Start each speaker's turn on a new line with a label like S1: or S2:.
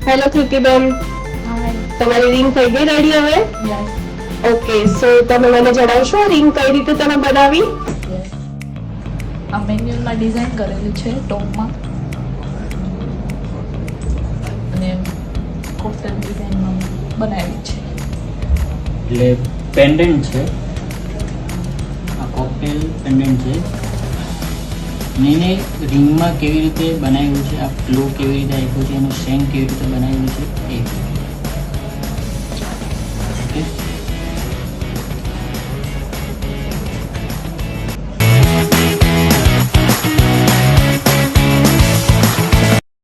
S1: Hello કૃતિ બેન,
S2: હાય.
S1: તમારી ring થઈ ગઈ રેડી હવે?
S2: યસ.
S1: ઓકે, સો તમે મને જણાવશો આ રિંગ કઈ રીતે તમે બનાવી?
S2: યસ. આ મેન્યુઅલમાં ડિઝાઇન કરેલી છે ટોપમાં અને કોકટેલ ડિઝાઇનમાં બનાવેલી છે.
S3: એટલે પેન્ડન્ટ છે, આ કોકટેલ પેન્ડન્ટ છે. અને એને રિંગમાં કેવી રીતે બનાવ્યું છે, આ ગ્લો કેવી રીતે આપ્યું છે, એનું શેંગ કેવી રીતે બનાવ્યું છે